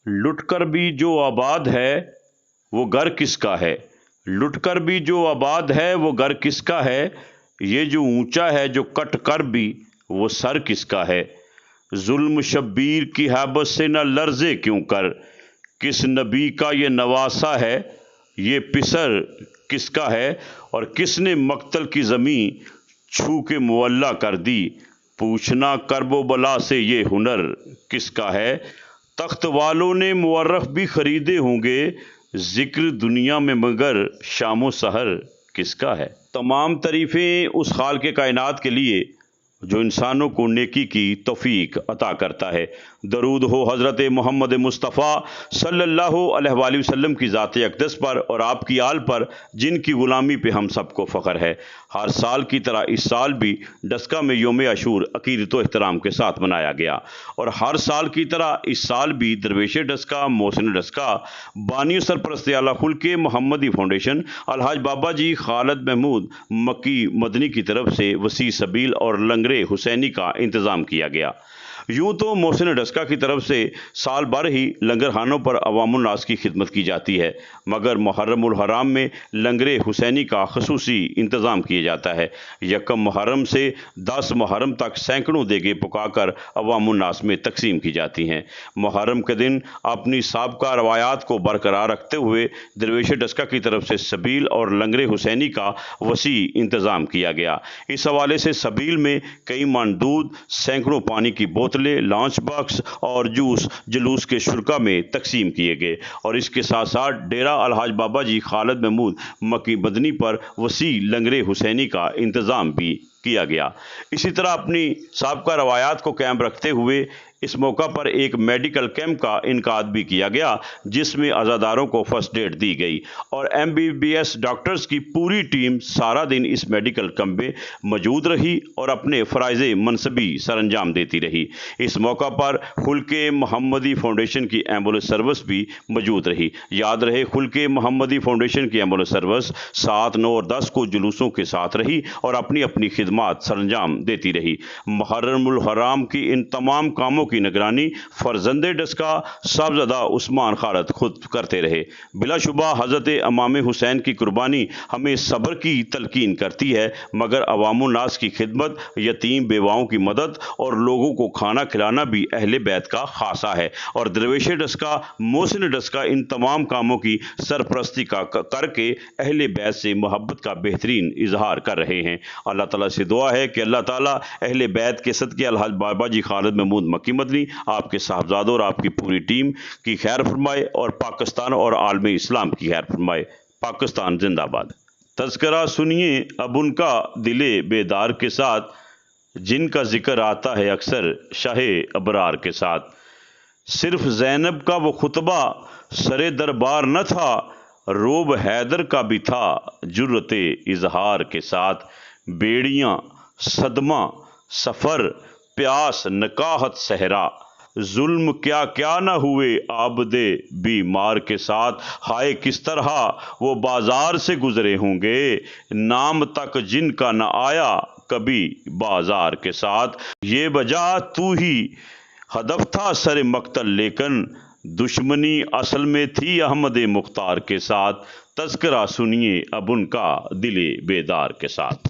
لٹ کر بھی جو آباد ہے وہ گھر کس کا ہے؟ لٹ کر بھی جو آباد ہے وہ گھر کس کا ہے؟ یہ جو اونچا ہے جو کٹ کر بھی وہ سر کس کا ہے؟ ظلم شبیر کی ہیبت سے نہ لرزے کیوں کر، کس نبی کا یہ نواسا ہے؟ یہ پسر کس کا ہے؟ اور کس نے مقتل کی زمین چھو کے معلّہ کر دی؟ پوچھنا کرب و بلا سے یہ ہنر کس کا ہے؟ تخت والوں نے مورخ بھی خریدے ہوں گے، ذکر دنیا میں مگر شام و سحر کس کا ہے؟ تمام تعریفیں اس خالق کائنات کے لیے جو انسانوں کو نیکی کی توفیق عطا کرتا ہے۔ درود ہو حضرت محمد مصطفیٰ صلی اللہ علیہ وآلہ وسلم کی ذات اقدس پر اور آپ کی آل پر، جن کی غلامی پہ ہم سب کو فخر ہے۔ ہر سال کی طرح اس سال بھی ڈسکا میں یوم عاشور عقیدت و احترام کے ساتھ منایا گیا، اور ہر سال کی طرح اس سال بھی درویش ڈسکا، محسن ڈسکا، بانی و سرپرست اعلیٰ خلق محمدی فاؤنڈیشن الحاج بابا جی خالد محمود مکی مدنی کی طرف سے وسیع سبیل اور لنگر حسینی کا انتظام کیا گیا۔ یوں تو محسن ڈسکا کی طرف سے سال بھر ہی لنگر خانوں پر عوام الناس کی خدمت کی جاتی ہے، مگر محرم الحرام میں لنگر حسینی کا خصوصی انتظام کیا جاتا ہے۔ یکم محرم سے 10 محرم تک سینکڑوں دیگیں پکا کر عوام الناس میں تقسیم کی جاتی ہیں۔ محرم کے دن اپنی سابقہ روایات کو برقرار رکھتے ہوئے درویش ڈسکا کی طرف سے سبیل اور لنگر حسینی کا وسیع انتظام کیا گیا۔ اس حوالے سے سبیل میں کئی من دودھ، سینکڑوں پانی کی بوتلیں، لانچ باکس اور جوس جلوس کے شرکا میں تقسیم کیے گئے، اور اس کے ساتھ ساتھ ڈیرہ الحاج بابا جی خالد محمود مکی مدنی پر وسیع لنگر حسینی کا انتظام بھی کیا گیا۔ اسی طرح اپنی سابقہ روایات کو قائم رکھتے ہوئے اس موقع پر ایک میڈیکل کیمپ کا انعقاد بھی کیا گیا، جس میں عزاداروں کو فرسٹ ایڈ دی گئی، اور MBBS ڈاکٹرز کی پوری ٹیم سارا دن اس میڈیکل کیمپ میں موجود رہی اور اپنے فرائض منصبی سر انجام دیتی رہی۔ اس موقع پر خلق محمدی فاؤنڈیشن کی ایمبولینس سروس بھی موجود رہی۔ یاد رہے، خلق محمدی فاؤنڈیشن کی ایمبولینس سروس 7، 9 اور 10 کو جلوسوں کے ساتھ رہی اور اپنی اپنی خدمات سر انجام دیتی رہی۔ محرم الحرام کی ان تمام کاموں کی نگرانی فرزند ڈسکا صاحبزادہ عثمان خالد خود کرتے رہے۔ بلا شبہ حضرت امام حسین کی قربانی ہمیں صبر کی تلقین کرتی ہے، مگر عوام الناس کی خدمت، یتیم بیواؤں کی مدد اور لوگوں کو کھانا کھلانا بھی اہل بیت کا خاصہ ہے، اور درویش ڈسکا، محسن ڈسکا ان تمام کاموں کی سرپرستی کر کے اہل بیت سے محبت کا بہترین اظہار کر رہے ہیں۔ اللہ تعالیٰ سے دعا ہے کہ اللہ تعالیٰ اہل بیت کے صدقے الحاج بابا جی خالد محمود مکی مدنی، آپ کے صاحبزادوں اور آپ کی پوری ٹیم کی خیر فرمائے، اور پاکستان اور عالم اسلام کی خیر فرمائے۔ پاکستان زندہ باد۔ تذکرہ سنیے اب ان کا دل بیدار کے ساتھ، جن کا ذکر آتا ہے اکثر شاہ ابرار کے ساتھ۔ صرف زینب کا وہ خطبہ سر دربار نہ تھا، روب حیدر کا بھی تھا جرأت اظہار کے ساتھ۔ بیڑیاں، صدمہ، سفر، پیاس، نکاحت، صحرا، ظلم کیا کیا نہ ہوئے عابد بیمار کے ساتھ۔ ہائے کس طرح وہ بازار سے گزرے ہوں گے، نام تک جن کا نہ آیا کبھی بازار کے ساتھ۔ یہ وجہ تو ہی ہدف تھا سر مقتل، لیکن دشمنی اصل میں تھی احمد مختار کے ساتھ۔ تذکرہ سنیے اب ان کا دل بیدار کے ساتھ۔